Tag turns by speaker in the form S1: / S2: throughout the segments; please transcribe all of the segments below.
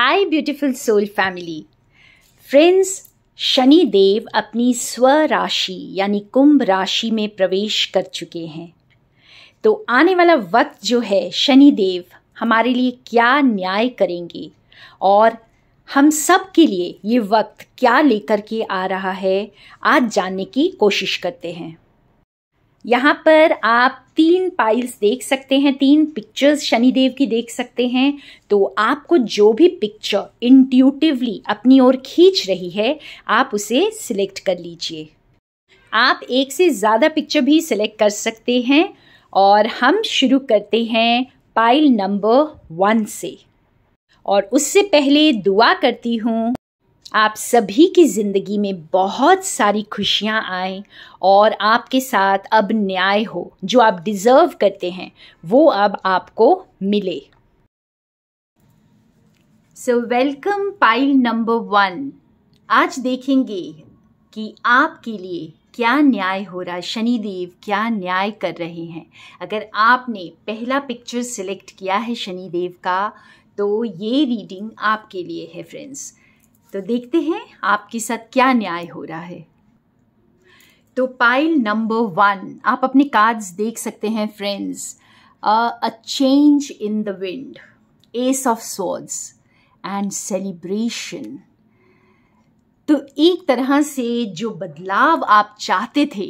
S1: हाय beautiful soul family friends, Shani Dev अपनी स्व राशि यानी कुंभ राशि में प्रवेश कर चुके हैं। तो आने वाला वक्त जो है, शनि देव हमारे लिए क्या न्याय करेंगे और हम सब के लिए ये वक्त क्या लेकर के आ रहा है, आज जानने की कोशिश करते हैं। यहाँ पर आप 3 पाइल्स देख सकते हैं, 3 पिक्चर्स शनिदेव की देख सकते हैं। तो आपको जो भी पिक्चर इंट्यूटिवली अपनी ओर खींच रही है, आप उसे सिलेक्ट कर लीजिए। आप एक से ज़्यादा पिक्चर भी सिलेक्ट कर सकते हैं और हम शुरू करते हैं पाइल नंबर 1 से। और उससे पहले दुआ करती हूँ आप सभी की ज़िंदगी में बहुत सारी खुशियाँ आएं और आपके साथ अब न्याय हो, जो आप डिज़र्व करते हैं वो अब आपको मिले। So welcome pile number 1। आज देखेंगे कि आपके लिए क्या न्याय हो रहा है, शनिदेव क्या न्याय कर रहे हैं। अगर आपने पहला पिक्चर सिलेक्ट किया है शनिदेव का, तो ये रीडिंग आपके लिए है फ्रेंड्स। तो देखते हैं आपके साथ क्या न्याय हो रहा है। तो पाइल नंबर 1, आप अपने कार्ड्स देख सकते हैं friends. A change in the wind, S of swords and celebration. तो एक तरह से जो बदलाव आप चाहते थे,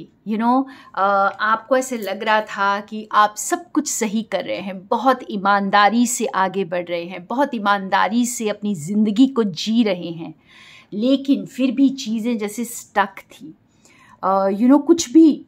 S1: आपको ऐसे लग रहा था कि आप सब कुछ सही कर रहे हैं, बहुत ईमानदारी से आगे बढ़ रहे हैं, बहुत ईमानदारी से अपनी ज़िंदगी को जी रहे हैं, लेकिन फिर भी चीज़ें जैसे स्टक थी। कुछ भी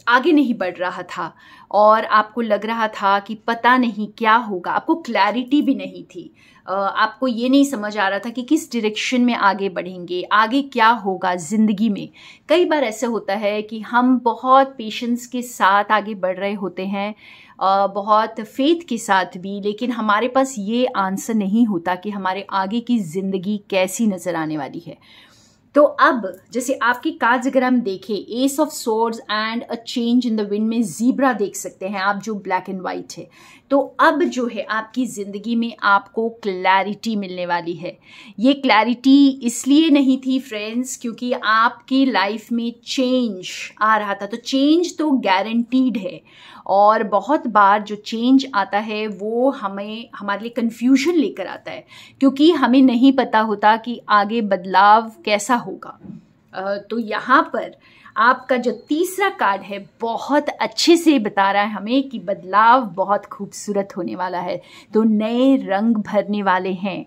S1: आगे नहीं बढ़ रहा था और आपको लग रहा था कि पता नहीं क्या होगा। आपको क्लैरिटी भी नहीं थी। आपको ये नहीं समझ आ रहा था कि किस डायरेक्शन में आगे बढ़ेंगे, आगे क्या होगा ज़िंदगी में। कई बार ऐसे होता है कि हम बहुत पेशेंस के साथ आगे बढ़ रहे होते हैं, बहुत फेथ के साथ भी, लेकिन हमारे पास ये आंसर नहीं होता कि हमारे आगे की ज़िंदगी कैसी नज़र आने वाली है। तो अब जैसे आपकी कार्ड्स अगर हम देखें, S of swords and a change in the wind में ज़ीब्रा देख सकते हैं आप, जो ब्लैक एंड वाइट है। तो अब जो है आपकी ज़िंदगी में आपको क्लैरिटी मिलने वाली है। ये क्लैरिटी इसलिए नहीं थी फ्रेंड्स क्योंकि आपकी लाइफ में चेंज आ रहा था। तो चेंज तो गारंटीड है और बहुत बार जो चेंज आता है वो हमारे लिए कन्फ्यूजन लेकर आता है, क्योंकि हमें नहीं पता होता कि आगे बदलाव कैसा होगा। तो यहाँ पर आपका जो तीसरा कार्ड है बहुत अच्छे से बता रहा है हमें कि बदलाव बहुत खूबसूरत होने वाला है। तो नए रंग भरने वाले हैं,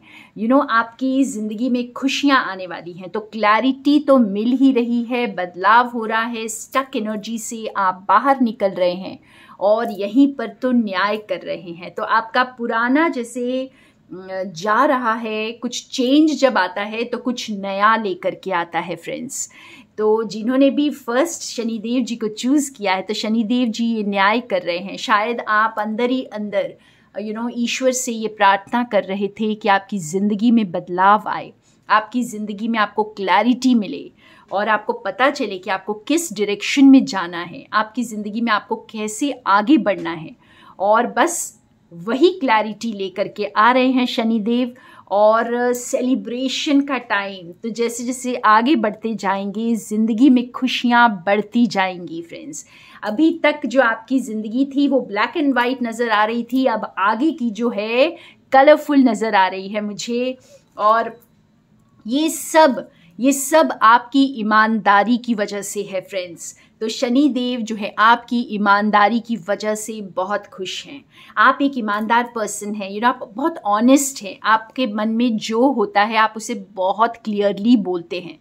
S1: आपकी ज़िंदगी में खुशियाँ आने वाली हैं। तो क्लैरिटी तो मिल ही रही है, बदलाव हो रहा है, स्टक एनर्जी से आप बाहर निकल रहे हैं और यहीं पर तो न्याय कर रहे हैं। तो आपका पुराना जैसे जा रहा है, कुछ चेंज जब आता है तो कुछ नया लेकर के आता है फ्रेंड्स। तो जिन्होंने भी फर्स्ट शनिदेव जी को चूज़ किया है, तो शनिदेव जी ये न्याय कर रहे हैं। शायद आप अंदर ही अंदर ईश्वर से ये प्रार्थना कर रहे थे कि आपकी ज़िंदगी में बदलाव आए, आपकी ज़िंदगी में आपको क्लैरिटी मिले और आपको पता चले कि आपको किस डायरेक्शन में जाना है, आपकी ज़िंदगी में आपको कैसे आगे बढ़ना है। और बस वही क्लैरिटी लेकर के आ रहे हैं शनिदेव। और सेलिब्रेशन का टाइम, तो जैसे जैसे आगे बढ़ते जाएंगे ज़िंदगी में खुशियाँ बढ़ती जाएंगी फ्रेंड्स। अभी तक जो आपकी ज़िंदगी थी वो ब्लैक एंड वाइट नज़र आ रही थी, अब आगे की जो है कलरफुल नज़र आ रही है मुझे। और ये सब आपकी ईमानदारी की वजह से है फ्रेंड्स। तो शनिदेव जो है आपकी ईमानदारी की वजह से बहुत खुश हैं। आप एक ईमानदार पर्सन हैं, आप बहुत ऑनेस्ट हैं। आपके मन में जो होता है आप उसे बहुत क्लियरली बोलते हैं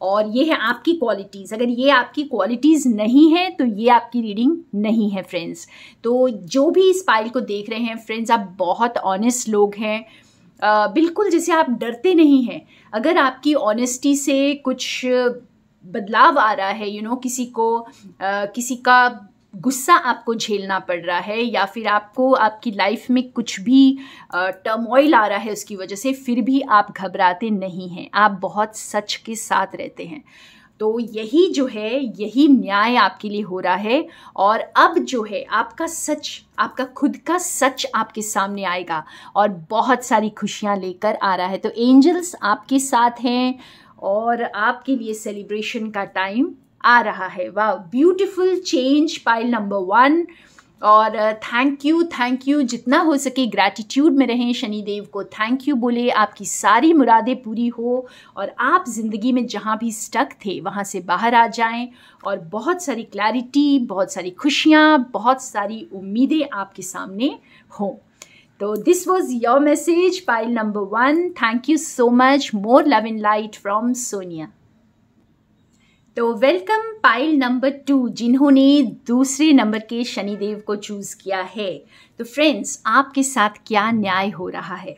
S1: और ये है आपकी क्वालिटीज़। अगर ये आपकी क्वालिटीज़ नहीं है तो ये आपकी रीडिंग नहीं है फ्रेंड्स। तो जो भी इस पाइल को देख रहे हैं फ्रेंड्स, आप बहुत ऑनेस्ट लोग हैं। बिल्कुल जैसे आप डरते नहीं हैं। अगर आपकी ऑनेस्टी से कुछ बदलाव आ रहा है, किसी का गुस्सा आपको झेलना पड़ रहा है या फिर आपको आपकी लाइफ में कुछ भी टर्मोइल आ रहा है उसकी वजह से, फिर भी आप घबराते नहीं हैं, आप बहुत सच के साथ रहते हैं। तो यही जो है, यही न्याय आपके लिए हो रहा है। और अब जो है आपका सच, आपका खुद का सच आपके सामने आएगा और बहुत सारी खुशियां लेकर आ रहा है। तो एंजल्स आपके साथ हैं और आपके लिए सेलिब्रेशन का टाइम आ रहा है। वाह, ब्यूटीफुल चेंज पाइल नंबर 1। और थैंक यू, जितना हो सके ग्रैटिट्यूड में रहें, शनिदेव को थैंक यू बोले, आपकी सारी मुरादें पूरी हो और आप ज़िंदगी में जहाँ भी स्टक थे वहाँ से बाहर आ जाएं और बहुत सारी क्लैरिटी, बहुत सारी खुशियाँ, बहुत सारी उम्मीदें आपके सामने हों। तो this was your message pile number 1। Thank you so much. More love and light from Sonia. तो वेलकम पाइल नंबर 2, जिन्होंने दूसरे नंबर के शनिदेव को चूज किया है। तो फ्रेंड्स, आपके साथ क्या न्याय हो रहा है?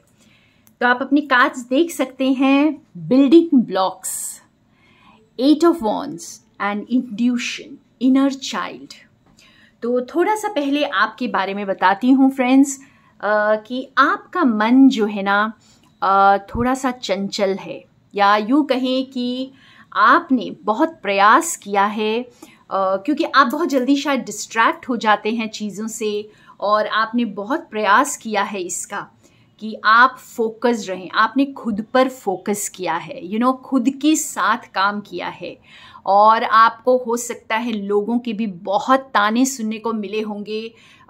S1: तो आप अपनी कार्ड्स देख सकते हैं। Building blocks, 8 of wands and intuition, inner child. तो थोड़ा सा पहले आपके बारे में बताती हूँ फ्रेंड्स, कि आपका मन जो है ना थोड़ा सा चंचल है, या यूँ कहें कि आपने बहुत प्रयास किया है, क्योंकि आप बहुत जल्दी शायद डिस्ट्रैक्ट हो जाते हैं चीज़ों से, और आपने बहुत प्रयास किया है इसका कि आप फोकस रहें। आपने खुद पर फोकस किया है, खुद के साथ काम किया है। और आपको हो सकता है लोगों के भी बहुत ताने सुनने को मिले होंगे,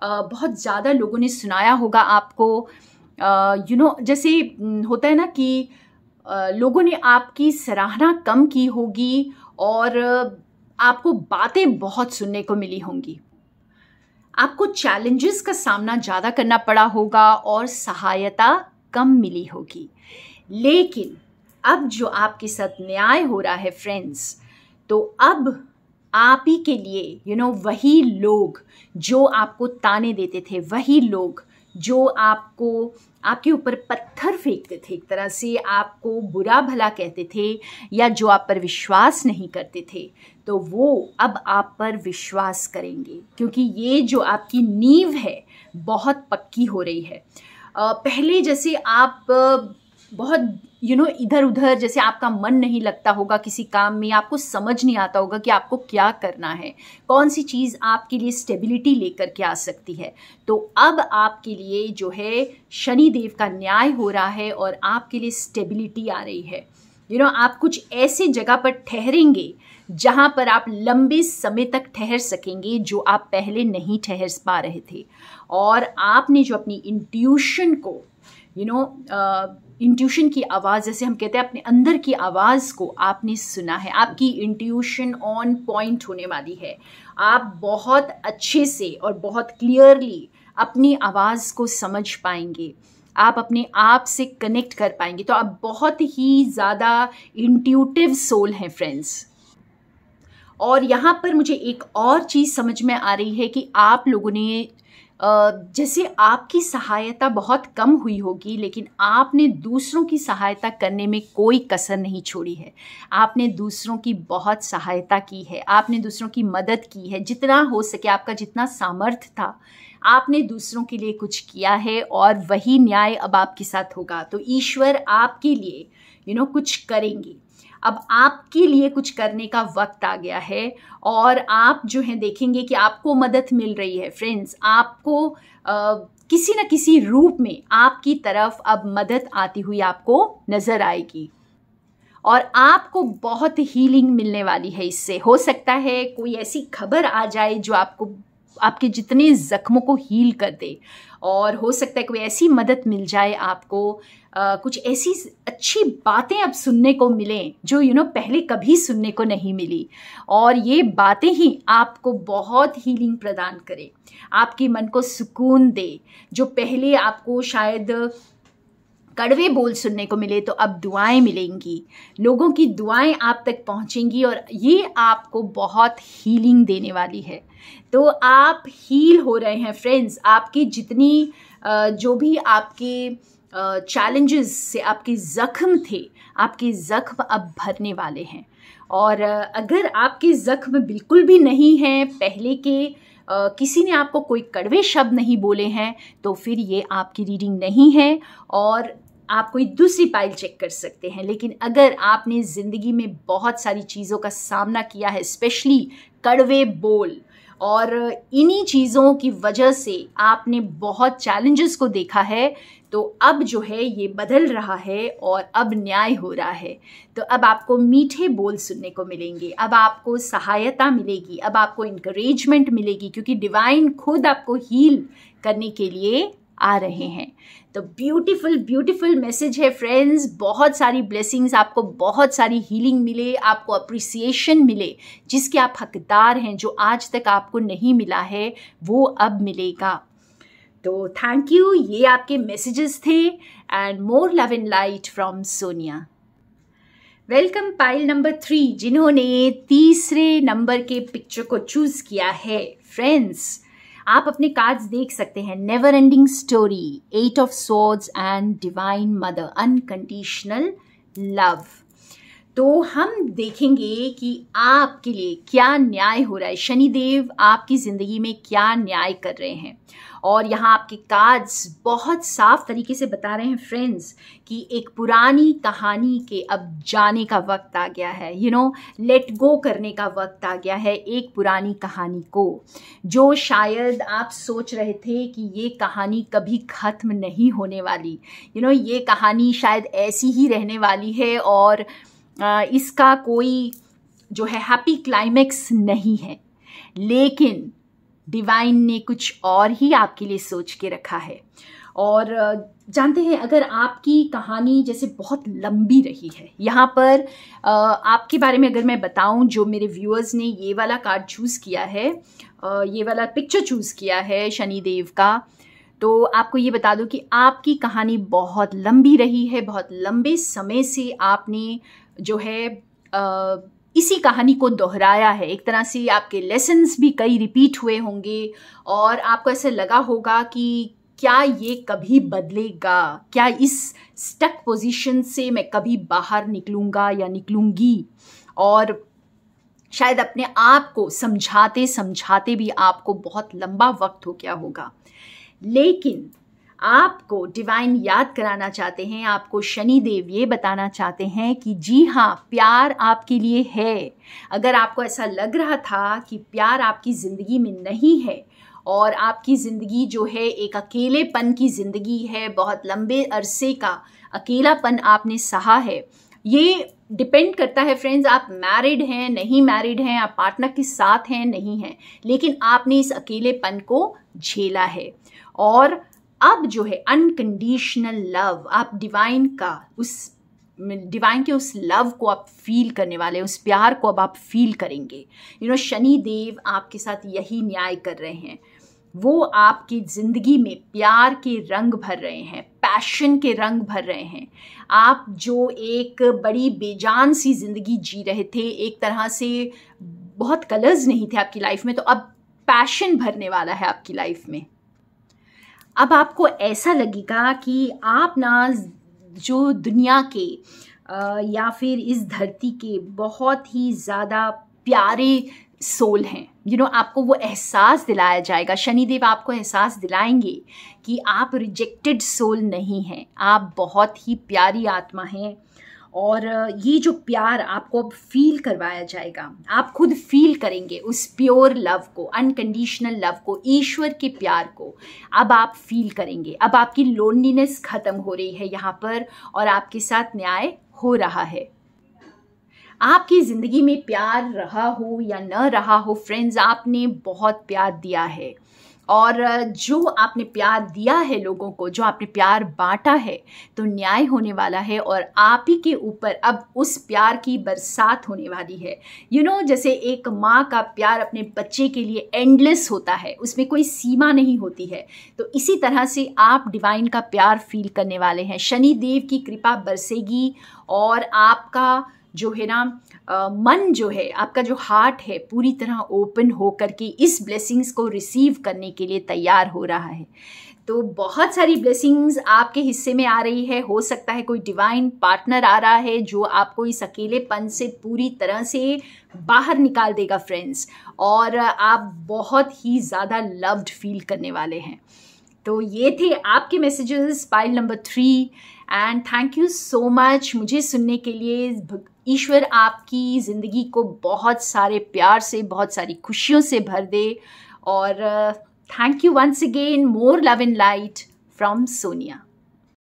S1: बहुत ज़्यादा लोगों ने सुनाया होगा आपको। जैसे होता है ना कि लोगों ने आपकी सराहना कम की होगी और आपको बातें बहुत सुनने को मिली होंगी। आपको चैलेंजेस का सामना ज़्यादा करना पड़ा होगा और सहायता कम मिली होगी। लेकिन अब जो आपके साथ न्याय हो रहा है फ्रेंड्स, तो अब आप ही के लिए वही लोग जो आपको ताने देते थे, वही लोग जो आपके ऊपर पत्थर फेंकते थे, एक तरह से आपको बुरा भला कहते थे, या जो आप पर विश्वास नहीं करते थे, तो वो अब आप पर विश्वास करेंगे, क्योंकि ये जो आपकी नींव है बहुत पक्की हो रही है। पहले जैसे आप बहुत इधर उधर, जैसे आपका मन नहीं लगता होगा किसी काम में, आपको समझ नहीं आता होगा कि आपको क्या करना है, कौन सी चीज़ आपके लिए स्टेबिलिटी लेकर के आ सकती है। तो अब आपके लिए जो है शनिदेव का न्याय हो रहा है और आपके लिए स्टेबिलिटी आ रही है। आप कुछ ऐसे जगह पर ठहरेंगे जहाँ पर आप लंबे समय तक ठहर सकेंगे, जो आप पहले नहीं ठहर पा रहे थे। और आपने जो अपनी इंट्यूशन को इंट्यूशन की आवाज़, जैसे हम कहते हैं अपने अंदर की आवाज़ को आपने सुना है। आपकी इंट्यूशन ऑन पॉइंट होने वाली है। आप बहुत अच्छे से और बहुत क्लियरली अपनी आवाज़ को समझ पाएंगे, आप अपने आप से कनेक्ट कर पाएंगे। तो आप बहुत ही ज़्यादा इंट्यूटिव सोल हैं फ्रेंड्स। और यहाँ पर मुझे एक और चीज़ समझ में आ रही है कि आप लोगों ने जैसे आपकी सहायता बहुत कम हुई होगी, लेकिन आपने दूसरों की सहायता करने में कोई कसर नहीं छोड़ी है। आपने दूसरों की बहुत सहायता की है, आपने दूसरों की मदद की है, जितना हो सके आपका जितना सामर्थ्य था, आपने दूसरों के लिए कुछ किया है। और वही न्याय अब आपके साथ होगा। तो ईश्वर आपके लिए कुछ करेंगे। अब आपके लिए कुछ करने का वक्त आ गया है और आप जो है देखेंगे कि आपको मदद मिल रही है फ्रेंड्स। आपको किसी न किसी रूप में आपकी तरफ अब मदद आती हुई आपको नज़र आएगी और आपको बहुत हीलिंग मिलने वाली है इससे। हो सकता है कोई ऐसी खबर आ जाए जो आपके जितने ज़ख्मों को हील कर दे, और हो सकता है कोई ऐसी मदद मिल जाए आपको, कुछ ऐसी अच्छी बातें अब सुनने को मिलें जो पहले कभी सुनने को नहीं मिली, और ये बातें ही आपको बहुत हीलिंग प्रदान करें, आपके मन को सुकून दे। जो पहले आपको शायद कड़वे बोल सुनने को मिले, तो अब दुआएं मिलेंगी, लोगों की दुआएं आप तक पहुंचेंगी और ये आपको बहुत हीलिंग देने वाली है। तो आप हील हो रहे हैं फ्रेंड्स। आपकी जितनी जो भी आपके चैलेंजेस से आपके ज़ख्म थे, आपके ज़ख्म अब भरने वाले हैं। और अगर आपके ज़ख्म बिल्कुल भी नहीं हैं, पहले के किसी ने आपको कोई कड़वे शब्द नहीं बोले हैं, तो फिर ये आपकी रीडिंग नहीं है। और आप कोई दूसरी पाइल चेक कर सकते हैं। लेकिन अगर आपने ज़िंदगी में बहुत सारी चीज़ों का सामना किया है, स्पेशली कड़वे बोल, और इन्हीं चीज़ों की वजह से आपने बहुत चैलेंजेस को देखा है, तो अब जो है ये बदल रहा है और अब न्याय हो रहा है। तो अब आपको मीठे बोल सुनने को मिलेंगे, अब आपको सहायता मिलेगी, अब आपको इंकरेजमेंट मिलेगी, क्योंकि डिवाइन खुद आपको हील करने के लिए आ रहे हैं। तो ब्यूटीफुल ब्यूटीफुल मैसेज है फ्रेंड्स। बहुत सारी ब्लेसिंग्स, आपको बहुत सारी हीलिंग मिले, आपको अप्रिसिएशन मिले, जिसके आप हकदार हैं, जो आज तक आपको नहीं मिला है वो अब मिलेगा। तो थैंक यू, ये आपके मैसेजेस थे, and more love and light from Sonia. Welcome pile number 3, जिन्होंने तीसरे नंबर के पिक्चर को चूज किया है। फ्रेंड्स, आप अपने कार्ड्स देख सकते हैं। Never ending story, 8 of swords and divine mother, unconditional love. तो हम देखेंगे कि आपके लिए क्या न्याय हो रहा है, शनिदेव आपकी ज़िंदगी में क्या न्याय कर रहे हैं। और यहाँ आपके कार्ड्स बहुत साफ तरीके से बता रहे हैं फ्रेंड्स कि एक पुरानी कहानी के अब जाने का वक्त आ गया है। लेट गो करने का वक्त आ गया है एक पुरानी कहानी को, जो शायद आप सोच रहे थे कि ये कहानी कभी ख़त्म नहीं होने वाली। ये कहानी शायद ऐसी ही रहने वाली है और इसका कोई जो है हैप्पी क्लाइमेक्स नहीं है। लेकिन डिवाइन ने कुछ और ही आपके लिए सोच के रखा है। और जानते हैं, अगर आपकी कहानी जैसे बहुत लंबी रही है, यहाँ पर आपके बारे में अगर मैं बताऊं, जो मेरे व्यूअर्स ने ये वाला कार्ड चूज़ किया है, ये वाला पिक्चर चूज़ किया है शनिदेव का, तो आपको ये बता दूं कि आपकी कहानी बहुत लंबी रही है। बहुत लंबे समय से आपने जो है इसी कहानी को दोहराया है। एक तरह से आपके लेसन्स भी कई रिपीट हुए होंगे और आपको ऐसे लगा होगा कि क्या ये कभी बदलेगा, क्या इस स्टक पोजीशन से मैं कभी बाहर निकलूँगा या निकलूँगी। और शायद अपने आप को समझाते समझाते भी आपको बहुत लंबा वक्त हो गया होगा। लेकिन आपको डिवाइन याद कराना चाहते हैं, आपको शनिदेव ये बताना चाहते हैं कि जी हाँ, प्यार आपके लिए है। अगर आपको ऐसा लग रहा था कि प्यार आपकी ज़िंदगी में नहीं है और आपकी ज़िंदगी जो है एक अकेलेपन की ज़िंदगी है, बहुत लंबे अरसे का अकेलापन आपने सहा है, ये डिपेंड करता है फ्रेंड्स, आप मैरिड हैं नहीं मैरिड हैं, आप पार्टनर के साथ हैं नहीं हैं, लेकिन आपने इस अकेलेपन को झेला है। और अब जो है अनकंडीशनल लव, आप डिवाइन के उस लव को आप फील करने वाले, उस प्यार को अब आप फील करेंगे। शनि देव आपके साथ यही न्याय कर रहे हैं। वो आपकी ज़िंदगी में प्यार के रंग भर रहे हैं, पैशन के रंग भर रहे हैं। आप जो एक बड़ी बेजान सी ज़िंदगी जी रहे थे, एक तरह से बहुत कलर्स नहीं थे आपकी लाइफ में, तो अब पैशन भरने वाला है आपकी लाइफ में। अब आपको ऐसा लगेगा कि आप ना जो दुनिया के या फिर इस धरती के बहुत ही ज़्यादा प्यारे सोल हैं। आपको वो एहसास दिलाया जाएगा, शनिदेव आपको एहसास दिलाएंगे कि आप रिजेक्टेड सोल नहीं हैं, आप बहुत ही प्यारी आत्मा हैं। और ये जो प्यार आपको अब फील करवाया जाएगा, आप खुद फील करेंगे उस प्योर लव को, अनकंडीशनल लव को, ईश्वर के प्यार को अब आप फील करेंगे। अब आपकी लोनलीनेस ख़त्म हो रही है यहाँ पर और आपके साथ न्याय हो रहा है। आपकी ज़िंदगी में प्यार रहा हो या न रहा हो फ्रेंड्स, आपने बहुत प्यार दिया है और जो आपने प्यार दिया है लोगों को, जो आपने प्यार बांटा है, तो न्याय होने वाला है और आप ही के ऊपर अब उस प्यार की बरसात होने वाली है। जैसे एक माँ का प्यार अपने बच्चे के लिए एंडलेस होता है, उसमें कोई सीमा नहीं होती है, तो इसी तरह से आप डिवाइन का प्यार फील करने वाले हैं। शनि देव की कृपा बरसेगी और आपका जो है ना मन जो है, आपका जो हार्ट है, पूरी तरह ओपन हो करके इस ब्लेसिंग्स को रिसीव करने के लिए तैयार हो रहा है। तो बहुत सारी ब्लेसिंग्स आपके हिस्से में आ रही है। हो सकता है कोई डिवाइन पार्टनर आ रहा है जो आपको इस अकेलेपन से पूरी तरह से बाहर निकाल देगा फ्रेंड्स, और आप बहुत ही ज़्यादा लव्ड फील करने वाले हैं। तो ये थे आपके messages pile number 3। And thank you so much मुझे सुनने के लिए। ईश्वर आपकी ज़िंदगी को बहुत सारे प्यार से, बहुत सारी खुशियों से भर दे। और थैंक यू वंस अगेन। More love and light from Sonia.